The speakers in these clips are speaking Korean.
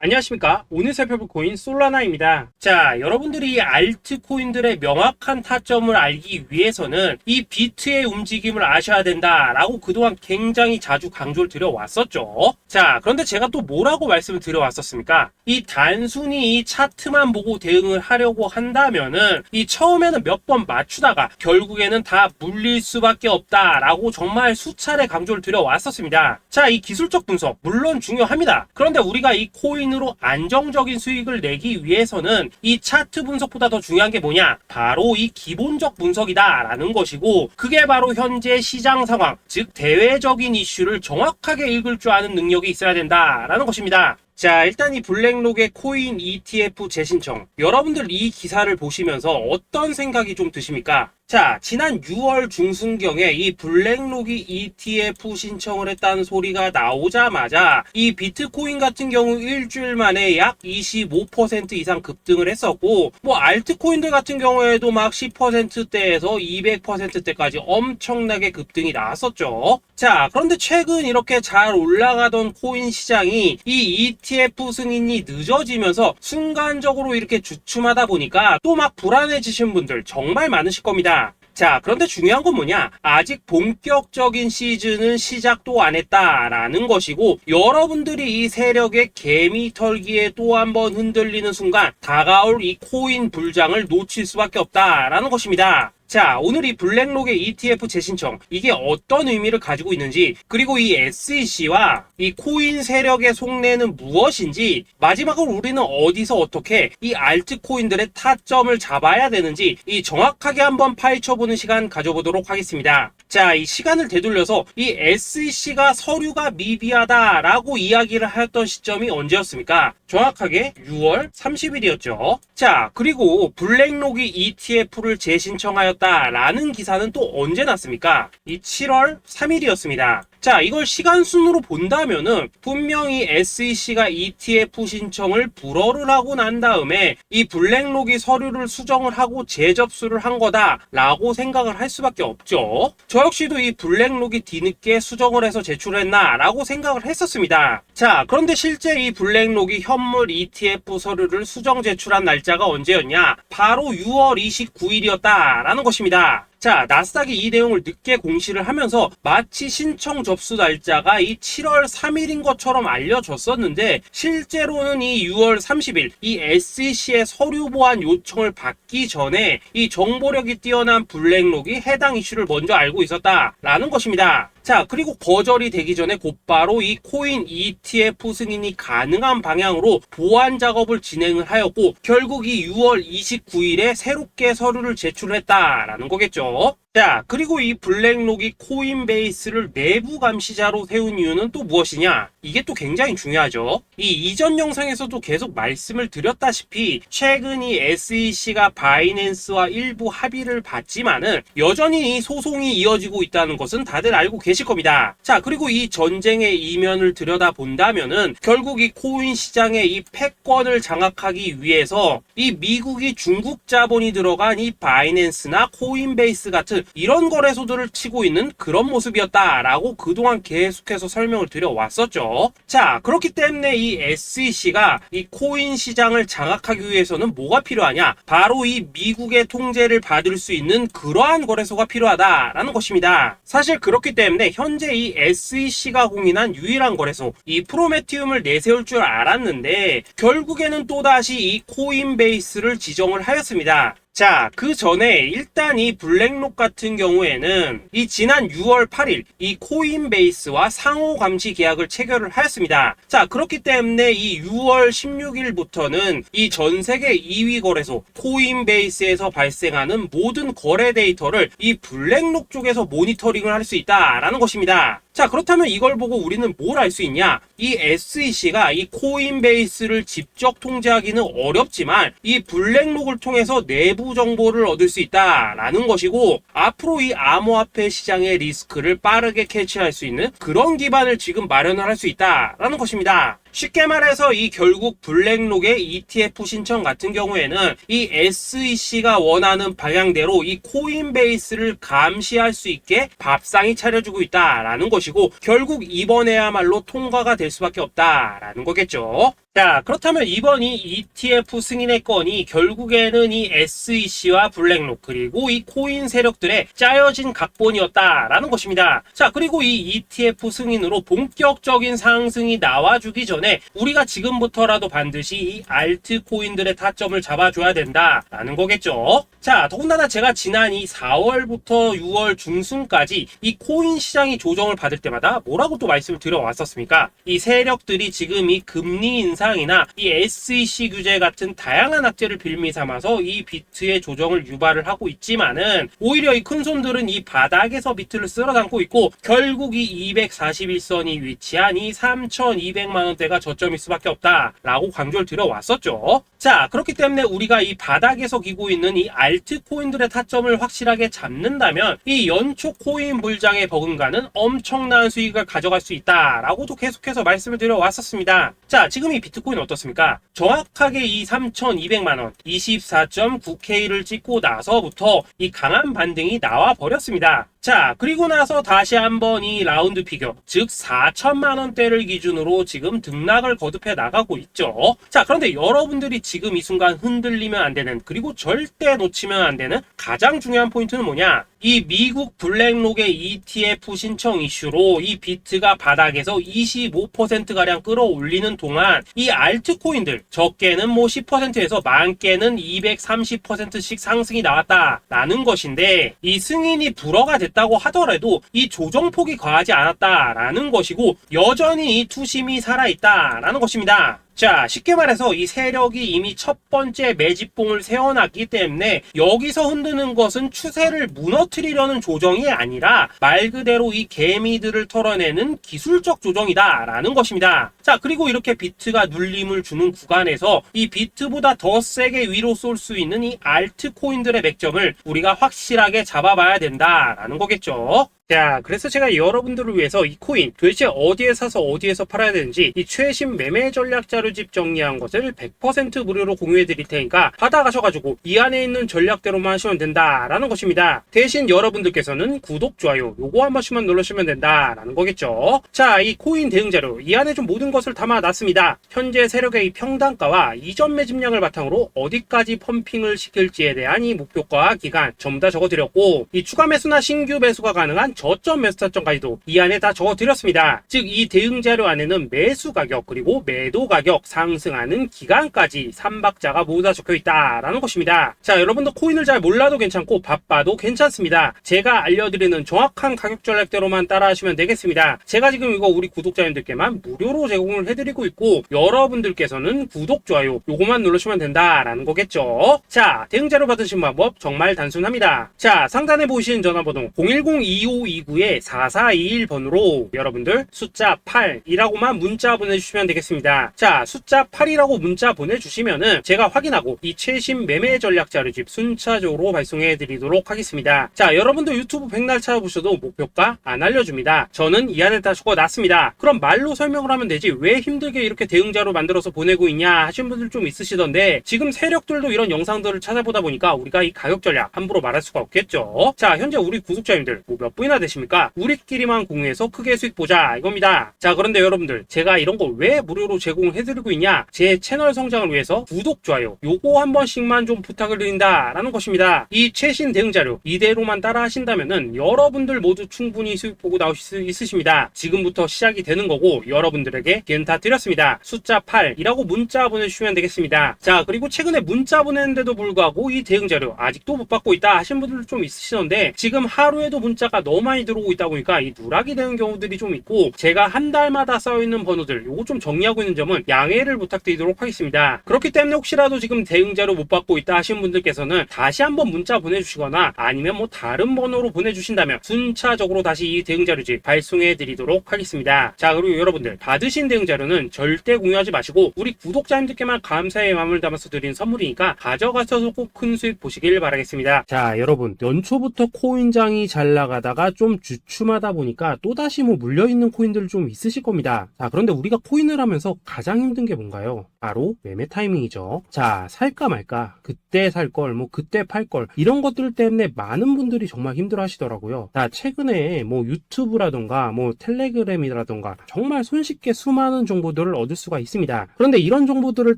안녕하십니까. 오늘 살펴볼 코인 솔라나입니다. 자, 여러분들이 알트코인들의 명확한 타점을 알기 위해서는 이 비트의 움직임을 아셔야 된다라고 그동안 굉장히 자주 강조를 드려왔었죠. 자, 그런데 제가 또 뭐라고 말씀을 드려왔었습니까? 이 단순히 이 차트만 보고 대응을 하려고 한다면은 이 처음에는 몇 번 맞추다가 결국에는 다 물릴 수밖에 없다라고 정말 수차례 강조를 드려왔었습니다. 자, 이 기술적 분석 물론 중요합니다. 그런데 우리가 이 코인으로 안정적인 수익을 내기 위해서는 이 차트 분석보다 더 중요한 게 뭐냐? 바로 이 기본적 분석이다 라는 것이고, 그게 바로 현재 시장 상황, 즉 대외적인 이슈를 정확하게 읽을 줄 아는 능력이 있어야 된다라는 것입니다. 자, 일단 이 블랙록의 코인 ETF 재신청, 여러분들 이 기사를 보시면서 어떤 생각이 좀 드십니까? 자, 지난 6월 중순경에 이 블랙록이 ETF 신청을 했다는 소리가 나오자마자 이 비트코인 같은 경우 일주일 만에 약 25% 이상 급등을 했었고, 뭐 알트코인들 같은 경우에도 막 10%대에서 200%대까지 엄청나게 급등이 나왔었죠. 자, 그런데 최근 이렇게 잘 올라가던 코인 시장이 이 ETF 승인이 늦어지면서 순간적으로 이렇게 주춤하다 보니까 또 막 불안해지신 분들 정말 많으실 겁니다. 자, 그런데 중요한 건 뭐냐? 아직 본격적인 시즌은 시작도 안 했다라는 것이고, 여러분들이 이 세력의 개미 털기에 또 한 번 흔들리는 순간 다가올 이 코인 불장을 놓칠 수밖에 없다라는 것입니다. 자, 오늘 이 블랙록의 ETF 재신청, 이게 어떤 의미를 가지고 있는지, 그리고 이 SEC와 이 코인 세력의 속내는 무엇인지, 마지막으로 우리는 어디서 어떻게 이 알트코인들의 타점을 잡아야 되는지 이 정확하게 한번 파헤쳐보는 시간 가져보도록 하겠습니다. 자, 이 시간을 되돌려서 이 SEC가 서류가 미비하다라고 이야기를 하였던 시점이 언제였습니까? 정확하게 6월 30일이었죠. 자, 그리고 블랙록이 ETF를 재신청하였다라는 기사는 또 언제 났습니까? 이 7월 3일이었습니다. 자, 이걸 시간순으로 본다면은 분명히 SEC가 ETF 신청을 불허를 하고 난 다음에 이 블랙록이 서류를 수정을 하고 재접수를 한 거다라고 생각을 할 수밖에 없죠. 저 역시도 이 블랙록이 뒤늦게 수정을 해서 제출했나라고 생각을 했었습니다. 자, 그런데 실제 이 블랙록이 현물 ETF 서류를 수정 제출한 날짜가 언제였냐? 바로 6월 29일이었다라는 것입니다. 자, 나스닥이 이 내용을 늦게 공시를 하면서 마치 신청 접수 날짜가 이 7월 3일인 것처럼 알려졌었는데, 실제로는 이 6월 30일 이 SEC의 서류 보완 요청을 받기 전에 이 정보력이 뛰어난 블랙록이 해당 이슈를 먼저 알고 있었다라는 것입니다. 자, 그리고 거절이 되기 전에 곧바로 이 코인 ETF 승인이 가능한 방향으로 보완 작업을 진행을 하였고, 결국 이 6월 29일에 새롭게 서류를 제출했다라는 거겠죠. 자, 그리고 이 블랙록이 코인베이스를 내부 감시자로 세운 이유는 또 무엇이냐? 이게 또 굉장히 중요하죠. 이 이전 영상에서도 계속 말씀을 드렸다시피 최근 이 SEC가 바이낸스와 일부 합의를 봤지만은 여전히 이 소송이 이어지고 있다는 것은 다들 알고 계실 겁니다. 자, 그리고 이 전쟁의 이면을 들여다본다면은 결국 이 코인 시장의 이 패권을 장악하기 위해서 이 미국이 중국 자본이 들어간 이 바이낸스나 코인베이스 같은 이런 거래소들을 치고 있는 그런 모습이었다라고 그동안 계속해서 설명을 드려왔었죠. 자, 그렇기 때문에 이 SEC가 이 코인 시장을 장악하기 위해서는 뭐가 필요하냐? 바로 이 미국의 통제를 받을 수 있는 그러한 거래소가 필요하다라는 것입니다. 사실 그렇기 때문에 현재 이 SEC가 공인한 유일한 거래소, 이 프로메티움을 내세울 줄 알았는데 결국에는 또다시 이 코인베이스를 지정을 하였습니다. 자, 그 전에 일단 이 블랙록 같은 경우에는 이 지난 6월 8일 이 코인베이스와 상호 감시 계약을 체결을 하였습니다. 자, 그렇기 때문에 이 6월 16일부터는 이 전 세계 2위 거래소 코인베이스에서 발생하는 모든 거래 데이터를 이 블랙록 쪽에서 모니터링을 할 수 있다라는 것입니다. 자, 그렇다면 이걸 보고 우리는 뭘 알 수 있냐? 이 SEC가 이 코인베이스를 직접 통제하기는 어렵지만 이 블랙록을 통해서 내부 정보를 얻을 수 있다라는 것이고, 앞으로 이 암호화폐 시장의 리스크를 빠르게 캐치할 수 있는 그런 기반을 지금 마련을 할 수 있다라는 것입니다. 쉽게 말해서 이 결국 블랙록의 ETF 신청 같은 경우에는 이 SEC가 원하는 방향대로 이 코인베이스를 감시할 수 있게 밥상이 차려주고 있다라는 것이고, 결국 이번에야말로 통과가 될 수밖에 없다라는 거겠죠. 자, 그렇다면 이번 이 ETF 승인의 건이 결국에는 이 SEC와 블랙록 그리고 이 코인 세력들의 짜여진 각본이었다라는 것입니다. 자, 그리고 이 ETF 승인으로 본격적인 상승이 나와주기 전에 우리가 지금부터라도 반드시 이 알트코인들의 타점을 잡아줘야 된다라는 거겠죠. 자, 더군다나 제가 지난 이 4월부터 6월 중순까지 이 코인 시장이 조정을 받을 때마다 뭐라고 또 말씀을 드려왔었습니까? 이 세력들이 지금 이 금리 인상이나 이 SEC 규제 같은 다양한 악재를 빌미 삼아서 이 비트의 조정을 유발을 하고 있지만은 오히려 이 큰손들은 이 바닥에서 비트를 쓸어 담고 있고 결국 이 241선이 위치한 이 3,200만 원대가 저점일 수밖에 없다라고 강조를 드려왔었죠. 자, 그렇기 때문에 우리가 이 바닥에서 기고 있는 이 알트코인들의 타점을 확실하게 잡는다면 이 연초 코인 물장에 버금가는 엄청난 수익을 가져갈 수 있다라고도 계속해서 말씀을 드려왔었습니다. 자, 지금 이 비트코인 어떻습니까? 정확하게 이 3,200만원 24.9K를 찍고 나서부터 이 강한 반등이 나와 버렸습니다. 자, 그리고 나서 다시 한번 이 라운드 피겨, 즉 4천만원대를 기준으로 지금 등락을 거듭해 나가고 있죠. 자, 그런데 여러분들이 지금 이 순간 흔들리면 안 되는, 그리고 절대 놓치면 안 되는 가장 중요한 포인트는 뭐냐? 이 미국 블랙록의 ETF 신청 이슈로 이 비트가 바닥에서 25%가량 끌어올리는 동안 이 알트코인들, 적게는 뭐 10%에서 많게는 230%씩 상승이 나왔다라는 것인데, 이 승인이 불허가 됐다고 하더라도 이 조정폭이 과하지 않았다라는 것이고 여전히 이 투심이 살아있다라는 것입니다. 자, 쉽게 말해서 이 세력이 이미 첫 번째 매집봉을 세워놨기 때문에 여기서 흔드는 것은 추세를 무너뜨리려는 조정이 아니라 말 그대로 이 개미들을 털어내는 기술적 조정이다라는 것입니다. 자, 그리고 이렇게 비트가 눌림을 주는 구간에서 이 비트보다 더 세게 위로 쏠 수 있는 이 알트코인들의 맥점을 우리가 확실하게 잡아봐야 된다라는 거겠죠. 자, 그래서 제가 여러분들을 위해서 이 코인 도대체 어디에 사서 어디에서 팔아야 되는지 이 최신 매매 전략 자료집 정리한 것을 100% 무료로 공유해 드릴 테니까 받아가셔가지고 이 안에 있는 전략대로만 하시면 된다라는 것입니다. 대신 여러분들께서는 구독, 좋아요 요거 한 번씩만 눌러주시면 된다라는 거겠죠. 자, 이 코인 대응 자료 이 안에 좀 모든 것을 담아놨습니다. 현재 세력의 이 평단가와 이전 매집량을 바탕으로 어디까지 펌핑을 시킬지에 대한 이 목표가 기간 전부 다 적어드렸고, 이 추가 매수나 신규 매수가 가능한 저점 매수 타점까지도 이 안에 다 적어드렸습니다. 즉 이 대응 자료 안에는 매수 가격 그리고 매도 가격, 상승하는 기간까지 3박자가 모두 다 적혀있다라는 것입니다. 자, 여러분도 코인을 잘 몰라도 괜찮고 바빠도 괜찮습니다. 제가 알려드리는 정확한 가격 전략대로만 따라하시면 되겠습니다. 제가 지금 이거 우리 구독자님들께만 무료로 제공을 해드리고 있고 여러분들께서는 구독, 좋아요 요거만 누르시면 된다라는 거겠죠. 자, 대응 자료 받으신 방법 정말 단순합니다. 자, 상단에 보이시는 전화번호 010-2529-4421번으로 여러분들 숫자 8이라고만 문자 보내주시면 되겠습니다. 자, 숫자 8이라고 문자 보내주시면은 제가 확인하고 이 최신 매매 전략 자료집 순차적으로 발송해 드리도록 하겠습니다. 자, 여러분들 유튜브 백날 찾아보셔도 목표가 안 알려줍니다. 저는 이 안에 다 적어놨습니다. 그럼 말로 설명을 하면 되지 왜 힘들게 이렇게 대응 자료 만들어서 보내고 있냐 하신 분들 좀 있으시던데, 지금 세력들도 이런 영상들을 찾아보다 보니까 우리가 이 가격 전략 함부로 말할 수가 없겠죠. 자, 현재 우리 구독자님들 뭐 몇 분이나 되십니까? 우리끼리만 공유해서 크게 수익 보자 이겁니다. 자, 그런데 여러분들 제가 이런 거 왜 무료로 제공을 해드리고 있냐? 제 채널 성장을 위해서 구독, 좋아요 요거 한 번씩만 좀 부탁을 드린다라는 것입니다. 이 최신 대응 자료 이대로만 따라 하신다면은 여러분들 모두 충분히 수익 보고 나오실 수 있으십니다. 지금부터 시작이 되는 거고 여러분들에게 기회는 다 드렸습니다. 숫자 8이라고 문자 보내주시면 되겠습니다. 자, 그리고 최근에 문자 보냈는데도 불구하고 이 대응 자료 아직도 못 받고 있다 하신 분들 좀 있으시던데, 지금 하루에도 문자가 너무 많이 들어오고 있다 보니까 이 누락이 되는 경우들이 좀 있고 제가 한 달마다 쌓여있는 번호들 요거 좀 정리하고 있는 점은 양해를 부탁드리도록 하겠습니다. 그렇기 때문에 혹시라도 지금 대응 자료 못 받고 있다 하신 분들께서는 다시 한번 문자 보내주시거나 아니면 뭐 다른 번호로 보내주신다면 순차적으로 다시 이 대응 자료집 발송해 드리도록 하겠습니다. 자, 그리고 여러분들 받으신 대응 자료는 절대 공유하지 마시고 우리 구독자님들께만 감사의 마음을 담아서 드린 선물이니까 가져가셔서 꼭 큰 수익 보시길 바라겠습니다. 자, 여러분 연초부터 코인장이 잘 나가다가 경기가 좀 주춤하다 보니까 또다시 뭐 물려있는 코인들 좀 있으실 겁니다. 자, 그런데 우리가 코인을 하면서 가장 힘든 게 뭔가요? 바로 매매 타이밍이죠. 자, 살까 말까, 그때 살 걸, 뭐 그때 팔 걸, 이런 것들 때문에 많은 분들이 정말 힘들어 하시더라고요. 자, 최근에 뭐 유튜브라던가 뭐 텔레그램이라던가 정말 손쉽게 수많은 정보들을 얻을 수가 있습니다. 그런데 이런 정보들을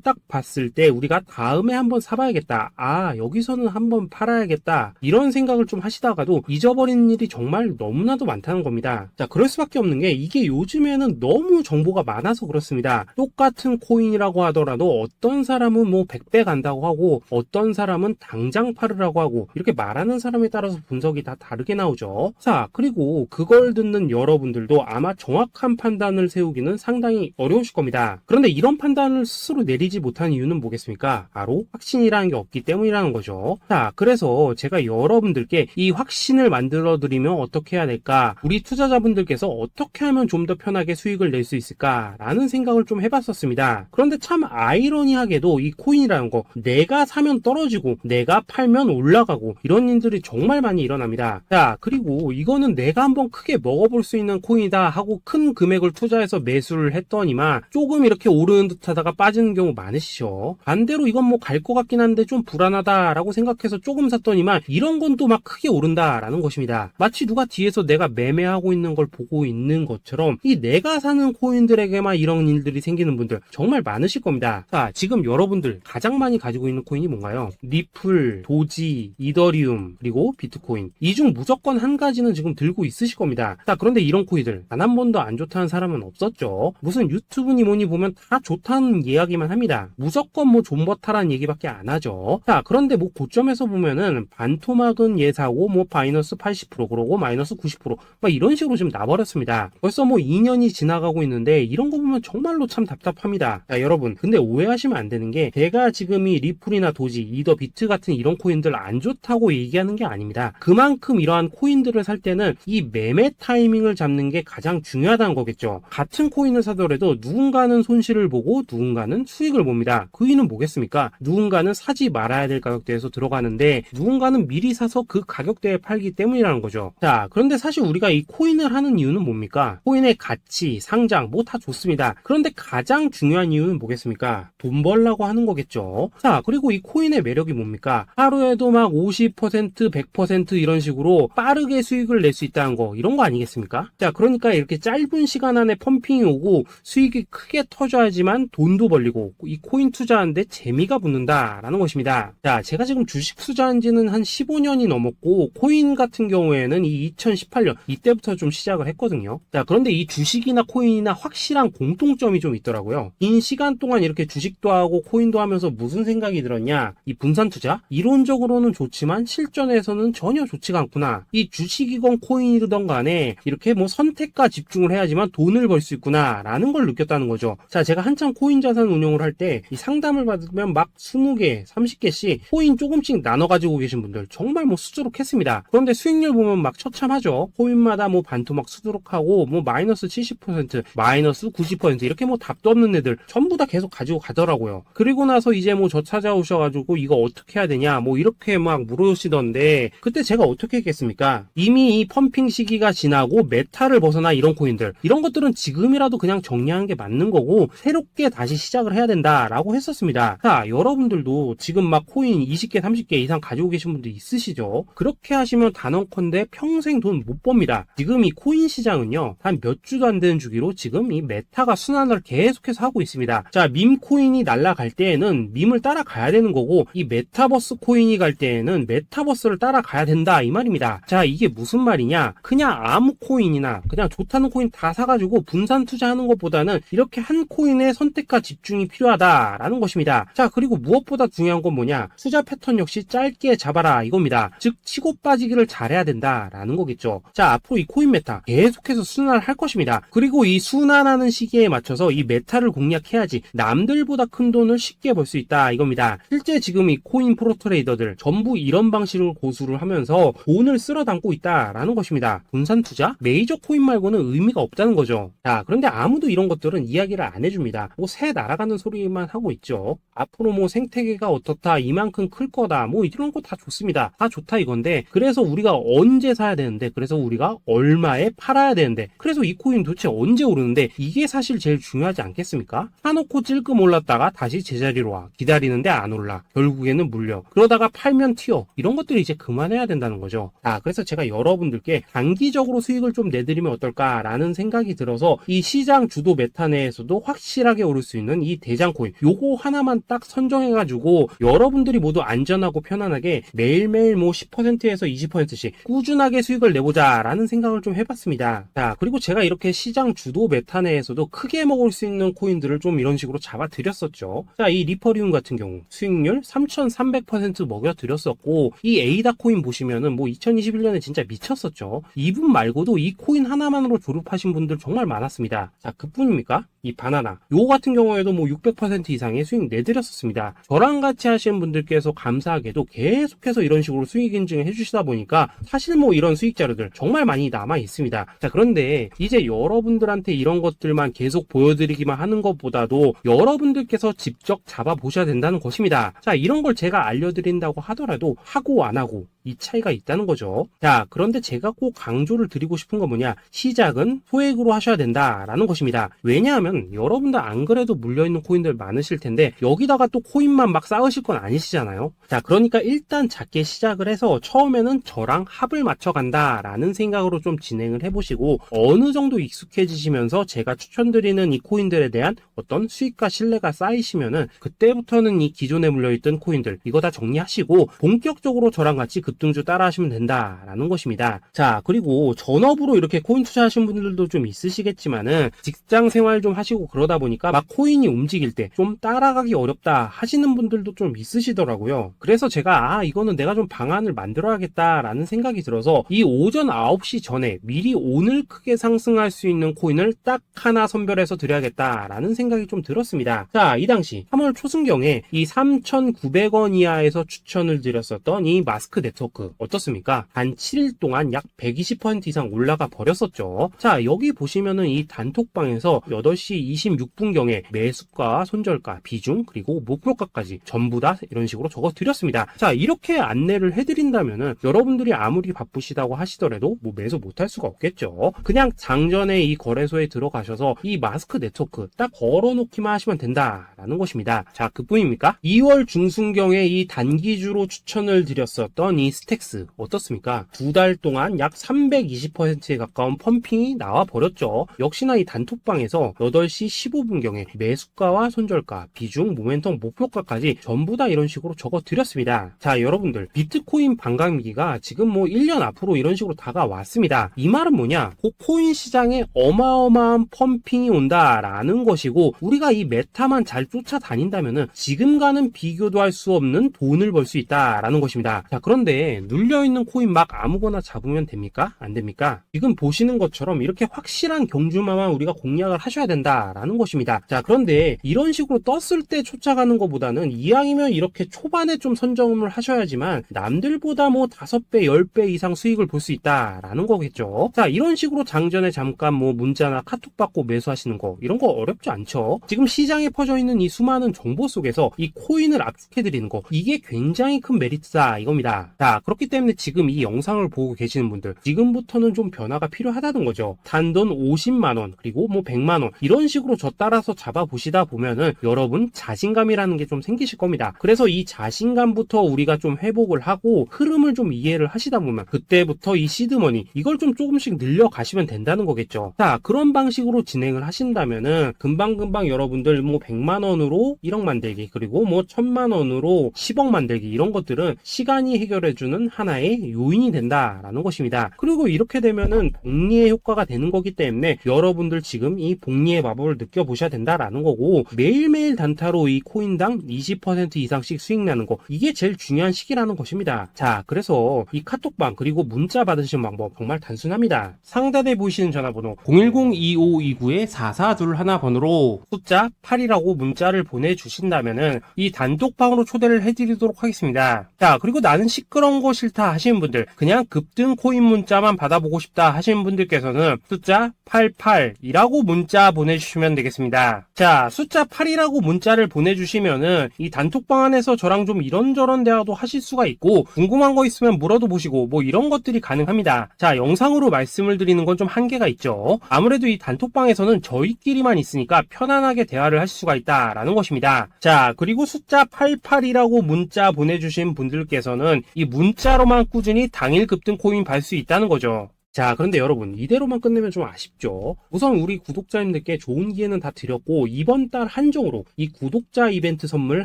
딱 봤을 때 우리가 다음에 한번 사봐야겠다, 아 여기서는 한번 팔아야겠다, 이런 생각을 좀 하시다가도 잊어버리는 일이 정말 너무나도 많다는 겁니다. 자, 그럴 수밖에 없는 게 이게 요즘에는 너무 정보가 많아서 그렇습니다. 똑같은 코인이라고 하더라도 어떤 사람은 뭐 100배 간다고 하고 어떤 사람은 당장 팔으라고 하고, 이렇게 말하는 사람에 따라서 분석이 다 다르게 나오죠. 자, 그리고 그걸 듣는 여러분들도 아마 정확한 판단을 세우기는 상당히 어려우실 겁니다. 그런데 이런 판단을 스스로 내리지 못한 이유는 뭐겠습니까? 바로 확신이라는 게 없기 때문이라는 거죠. 자, 그래서 제가 여러분들께 이 확신을 만들어 드리면 어떻게 해야 될까, 우리 투자자분들께서 어떻게 하면 좀 더 편하게 수익을 낼 수 있을까 라는 생각을 좀 해봤었습니다. 그런데 참 아이러니하게도 이 코인이라는 거, 내가 사면 떨어지고 내가 팔면 올라가고 이런 일들이 정말 많이 일어납니다. 자, 그리고 이거는 내가 한번 크게 먹어볼 수 있는 코인이다 하고 큰 금액을 투자해서 매수를 했더니만 조금 이렇게 오르는 듯 하다가 빠지는 경우 많으시죠. 반대로 이건 뭐 갈 것 같긴 한데 좀 불안하다라고 생각해서 조금 샀더니만 이런 건 또 막 크게 오른다라는 것입니다. 마치 누가 뒤에서 내가 매매하고 있는 걸 보고 있는 것처럼 이 내가 사는 코인들에게만 이런 일들이 생기는 분들 정말 많으실 겁니다. 자, 지금 여러분들 가장 많이 가지고 있는 코인이 뭔가요? 리플, 도지, 이더리움, 그리고 비트코인. 이 중 무조건 한 가지는 지금 들고 있으실 겁니다. 자, 그런데 이런 코인들 단 한 번도 안 좋다는 사람은 없었죠. 무슨 유튜브니 뭐니 보면 다 좋다는 이야기만 합니다. 무조건 뭐 존버타라는 얘기밖에 안 하죠. 자, 그런데 뭐 고점에서 보면은 반토막은 예사고 뭐 마이너스 80% 그러고 마이너스 90% 막 이런 식으로 지금 나버렸습니다. 벌써 뭐 2년이 지나가고 있는데 이런 거 보면 정말로 참 답답합니다. 자, 여러분, 근데 오해하시면 안 되는 게 제가 지금 이 리플이나 도지, 이더, 비트 같은 이런 코인들 안 좋다고 얘기하는 게 아닙니다. 그만큼 이러한 코인들을 살 때는 이 매매 타이밍을 잡는 게 가장 중요하다는 거겠죠. 같은 코인을 사더라도 누군가는 손실을 보고 누군가는 수익을 봅니다. 그 이유는 뭐겠습니까? 누군가는 사지 말아야 될 가격대에서 들어가는데 누군가는 미리 사서 그 가격대에 팔기 때문이라는 거죠. 자, 그런데 사실 우리가 이 코인을 하는 이유는 뭡니까? 코인의 가치, 상장 뭐 다 좋습니다. 그런데 가장 중요한 이유는 뭐겠습니까? 돈 벌라고 하는 거겠죠. 자, 그리고 이 코인의 매력이 뭡니까? 하루에도 막 50%, 100% 이런 식으로 빠르게 수익을 낼 수 있다는 거, 이런 거 아니겠습니까? 자, 그러니까 이렇게 짧은 시간 안에 펌핑이 오고 수익이 크게 터져야지만 돈도 벌리고 이 코인 투자하는데 재미가 붙는다라는 것입니다. 자, 제가 지금 주식 투자한 지는 한 15년이 넘었고 코인 같은 경우에는 이 2018년 이때부터 좀 시작을 했거든요. 자, 그런데 이 주식이나 코인이나 확실한 공통점이 좀 있더라고요. 긴 시간 동안 이렇게 주식도 하고 코인도 하면서 무슨 생각이 들었냐? 이 분산 투자? 이론적으로는 좋지만 실전에서는 전혀 좋지가 않구나. 이 주식이건 코인이든 간에 이렇게 뭐 선택과 집중을 해야지만 돈을 벌 수 있구나 라는 걸 느꼈다는 거죠. 자, 제가 한참 코인 자산 운용을 할 때 이 상담을 받으면 막 20개, 30개씩 코인 조금씩 나눠 가지고 계신 분들 정말 뭐 수두룩했습니다. 그런데 수익률 보면 막 처참하죠. 코인마다 뭐 반토막 수두룩하고 뭐 마이너스 70%, 마이너스 90% 이렇게 뭐 답도 없는 애들 전부 다 계속 가지고 가더라고요. 그리고 나서 이제 뭐 저 찾아오셔가지고 이거 어떻게 해야 되냐 뭐 이렇게 막 물으시던데 그때 제가 어떻게 했겠습니까? 이미 이 펌핑 시기가 지나고 메타를 벗어나 이런 코인들, 이런 것들은 지금이라도 그냥 정리하는 게 맞는 거고 새롭게 다시 시작을 해야 된다라고 했었습니다. 자, 여러분들도 지금 막 코인 20개, 30개 이상 가지고 계신 분들 있으시죠? 그렇게 하시면 단언컨대 평생 돈 못 법니다. 지금 이 코인 시장은요, 한 몇 주도 안 되는 주기로 지금 이 메타가 순환을 계속해서 하고 있습니다. 자, 밈 코인이 날아갈 때에는 밈을 따라가야 되는 거고 이 메타버스 코인이 갈 때에는 메타버스를 따라가야 된다 이 말입니다. 자, 이게 무슨 말이냐? 그냥 아무 코인이나 그냥 좋다는 코인 다 사가지고 분산 투자하는 것보다는 이렇게 한 코인에 선택과 집중이 필요하다라는 것입니다. 자, 그리고 무엇보다 중요한 건 뭐냐? 투자 패턴 역시 짧게 잡아라 이겁니다. 즉 치고 빠지기를 잘해야 된다라는 거겠죠. 자, 앞으로 이 코인 메타 계속해서 순환을 할 것입니다. 그리고 이 순환하는 시기에 맞춰서 이 메타를 공략해야지 남들보다 큰 돈을 쉽게 벌 수 있다 이겁니다. 실제 지금 이 코인 프로 트레이더들 전부 이런 방식을 고수를 하면서 돈을 쓸어 담고 있다라는 것입니다. 분산 투자? 메이저 코인 말고는 의미가 없다는 거죠. 자, 그런데 아무도 이런 것들은 이야기를 안 해줍니다. 뭐 새 날아가는 소리만 하고 있죠. 앞으로 뭐 생태계가 어떻다, 이만큼 클 거다, 뭐 이런 거 다 좋습니다. 다 좋다 이건데 그래서 우리가 언제 사야 되는데, 그래서 우리가 얼마에 팔아야 되는데, 그래서 이 코인 도대체 언제 오르는데, 이게 사실 제일 중요하지 않겠습니까? 사놓고 찔끔 올랐다가 다시 제자리로 와. 기다리는데 안 올라. 결국에는 물려. 그러다가 팔면 튀어. 이런 것들을 이제 그만해야 된다는 거죠. 그래서 제가 여러분들께 단기적으로 수익을 좀 내드리면 어떨까라는 생각이 들어서 이 시장 주도 메타 내에서도 확실하게 오를 수 있는 이 대장 코인, 요거 하나만 딱 선정해가지고 여러분들이 모두 안전하고 편안하게 매일매일 뭐 10%에서 20%씩 꾸준하게 수익을 내보자라는 생각을 좀 해봤습니다. 자, 그리고 제가 이렇게 시장 주도 메타 내에서도 크게 먹을 수 있는 코인들을 좀 이런 식으로 잡아드렸었죠. 자, 이 리퍼리움 같은 경우 수익률 3,300% 먹여드렸었고, 이 에이다 코인 보시면은 뭐 2021년에 진짜 미쳤었죠. 이분 말고도 이 코인 하나만으로 졸업하신 분들 정말 많았습니다. 자, 그뿐입니까? 이 바나나, 요거 같은 경우에도 뭐 600% 이상의 수익 내드렸었습니다. 저랑 같이 하시는 분들께서 감사하게도 계속해서 이런 식으로 수익 인증을 해주시다 보니까 사실 뭐 이런 수익 자료들 정말 많이 남아 있습니다. 자, 그런데 이제 여러분들한테 이런 것들만 계속 보여드리기만 하는 것보다도 여러분들께서 직접 잡아보셔야 된다는 것입니다. 자, 이런 걸 제가 알려드린다고 하더라도 하고 안 하고 이 차이가 있다는 거죠. 자, 그런데 제가 꼭 강조를 드리고 싶은 건 뭐냐, 시작은 소액으로 하셔야 된다라는 것입니다. 왜냐하면 여러분들 안 그래도 물려있는 코인들 많으실 텐데 여기다가 또 코인만 막 쌓으실 건 아니시잖아요. 자, 그러니까 일단 작게 시작을 해서 처음에는 저랑 합을 맞춰 간다라는 생각으로 좀 진행을 해보시고, 어느 정도 익숙해지시면서 제가 추천드리는 이 코인들에 대한 어떤 수익과 신뢰가 쌓이시면은 그때부터는 이 기존에 물려있던 코인들 이거 다 정리하시고 본격적으로 저랑 같이 급등주 따라 하시면 된다라는 것입니다. 자, 그리고 전업으로 이렇게 코인 투자하시는 분들도 좀 있으시겠지만은 직장 생활 좀 하시고 그러다 보니까 막 코인이 움직일 때 좀 따라가기 어렵다 하시는 분들도 좀 있으시더라고요. 그래서 제가 이거는 내가 좀 방안을 만들어야겠다라는 생각이 들어서 이 오전 9시 전에 미리 오늘 크게 상승할 수 있는 코인을 딱 하나 선별해서 드려야겠다라는 생각이 좀 들었습니다. 자, 이 당시 3월 초순경에 이 3,900원 이하에서 추천을 드렸었던 이 마스크 네트워크 어떻습니까? 단 7일 동안 약 120% 이상 올라가 버렸었죠. 자, 여기 보시면은 이 단톡방에서 8시 26분경에 매수가, 손절가, 비중, 그리고 목표가까지 전부 다 이런 식으로 적어 드렸습니다. 자, 이렇게 안내를 해드린다면은 여러분들이 아무리 바쁘시다고 하시더라도 뭐 매수 못할 수가 없겠죠. 그냥 장전에 이 거래소에 들어가셔서 이 마스크 네트워크 딱 걸어놓기만 하시면 된다라는 것입니다. 자, 그뿐입니까? 2월 중순경에 이 단기주로 추천을 드렸었던 이 스택스 어떻습니까? 2달 동안 약 320%에 가까운 펌핑이 나와 버렸죠. 역시나 이 단톡방에서 8시 15분경에 매수가와 손절가, 비중, 모멘텀, 목표가까지 전부 다 이런 식으로 적어 드렸습니다. 자, 여러분들 비트코인 반감기가 지금 뭐 1년 앞으로 이런 식으로 다가왔습니다. 이 말은 뭐냐? 코인 시장에 어마어마한 펌핑이 온다라는 것이고, 우리가 이 메타만 잘 쫓아다닌다면은 지금과는 비교도 할 수 없는 돈을 벌 수 있다라는 것입니다. 자, 그런데 눌려있는 코인 막 아무거나 잡으면 됩니까? 안 됩니까? 지금 보시는 것처럼 이렇게 확실한 경주마만 우리가 공략을 하셔야 된다라는 것입니다. 자, 그런데 이런 식으로 떴을 때 쫓아가는 것보다는 이왕이면 이렇게 초반에 좀 선점을 하셔야지만 남들보다 뭐 5배, 10배 이상 수익을 볼 수 있다라는 거겠죠. 자, 이런 식으로 장전에 잠깐 뭐 문자나 카톡 받고 매수하시는 거 이런 거 어렵지 않죠. 지금 시장에 퍼져 있는 이 수많은 정보 속에서 이 코인을 압축해드리는 거, 이게 굉장히 큰 메리트다 이겁니다. 자, 그렇기 때문에 지금 이 영상을 보고 계시는 분들 지금부터는 좀 변화가 필요하다는 거죠. 단돈 50만원 그리고 뭐 100만원 이런 식으로 저 따라서 잡아보시다 보면은 여러분 자신감이라는 게 좀 생기실 겁니다. 그래서 이 자신감부터 우리가 좀 회복을 하고 흐름을 좀 이해를 하시다 보면 그때부터 이 시드머니 이걸 좀 조금씩 늘려가시면 된다는 거겠죠. 자, 그런 방식으로 진행을 하신다면은 금방금방 여러분들 뭐 100만원으로 1억 만들기 그리고 뭐 1000만원으로 10억 만들기 이런 것들은 시간이 해결해주는 하나의 요인이 된다라는 것입니다. 그리고 이렇게 되면은 복리의 효과가 되는 거기 때문에 여러분들 지금 이 복리의 마법을 느껴보셔야 된다라는 거고, 매일매일 단타로 이 코인당 20% 이상씩 수익 나는 거, 이게 제일 중요한 시기라는 것입니다. 자, 그래서 이 카톡방 그리고 문자 받으시는 방법 정말 단순합니다. 상단에 보이시는 전화번호 010-2529-4421 번호로 숫자 8이라고 문자를 보내주신다면은 이 단톡방으로 초대를 해드리도록 하겠습니다. 자, 그리고 나는 시끄러 그런 거 싫다 하시는 분들, 그냥 급등 코인 문자만 받아보고 싶다 하시는 분들께서는 숫자 88이라고 문자 보내주시면 되겠습니다. 자, 숫자 8이라고 문자를 보내주시면은 이 단톡방 안에서 저랑 좀 이런저런 대화도 하실 수가 있고, 궁금한 거 있으면 물어도 보시고 뭐 이런 것들이 가능합니다. 자, 영상으로 말씀을 드리는 건 좀 한계가 있죠. 아무래도 이 단톡방에서는 저희끼리만 있으니까 편안하게 대화를 할 수가 있다라는 것입니다. 자, 그리고 숫자 88이라고 문자 보내주신 분들께서는 이 문자로만 꾸준히 당일 급등 코인 받을 수 있다는 거죠. 자, 그런데 여러분, 이대로만 끝내면 좀 아쉽죠. 우선 우리 구독자님들께 좋은 기회는 다 드렸고, 이번 달 한정으로 이 구독자 이벤트 선물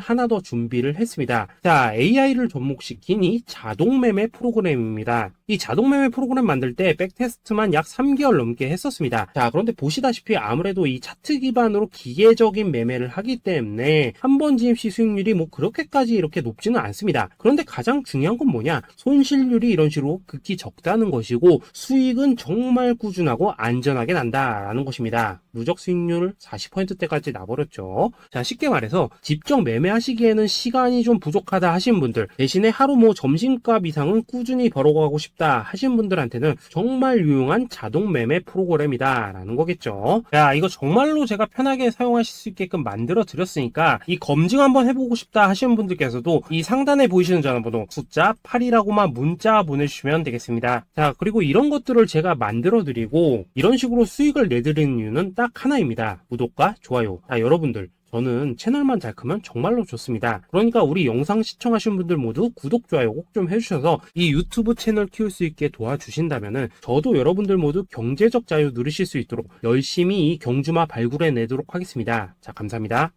하나 더 준비를 했습니다. 자, AI를 접목시킨 이 자동매매 프로그램입니다. 이 자동매매 프로그램 만들 때 백테스트만 약 3개월 넘게 했었습니다. 자, 그런데 보시다시피 아무래도 이 차트 기반으로 기계적인 매매를 하기 때문에 한 번 진입 시 수익률이 뭐 그렇게까지 이렇게 높지는 않습니다. 그런데 가장 중요한 건 뭐냐? 손실률이 이런 식으로 극히 적다는 것이고, 수익은 정말 꾸준하고 안전하게 난다라는 것입니다. 누적 수익률 40%대까지 나버렸죠. 자, 쉽게 말해서 직접 매매하시기에는 시간이 좀 부족하다 하신 분들, 대신에 하루 뭐 점심값 이상은 꾸준히 벌어가고 싶다 하신 분들한테는 정말 유용한 자동 매매 프로그램이다 라는 거겠죠. 자, 이거 정말로 제가 편하게 사용하실 수 있게끔 만들어 드렸으니까 이 검증 한번 해보고 싶다 하시는 분들께서도 이 상단에 보이시는 전화번호 숫자 8이라고만 문자 보내주시면 되겠습니다. 자, 그리고 이런 것들을 제가 만들어 드리고 이런 식으로 수익을 내드리는 이유는 딱 하나입니다. 구독과 좋아요. 자, 여러분들, 저는 채널만 잘 크면 정말로 좋습니다. 그러니까 우리 영상 시청하신 분들 모두 구독, 좋아요 꼭 좀 해주셔서 이 유튜브 채널 키울 수 있게 도와주신다면은 저도 여러분들 모두 경제적 자유 누리실 수 있도록 열심히 이 경주마 발굴해 내도록 하겠습니다. 자, 감사합니다.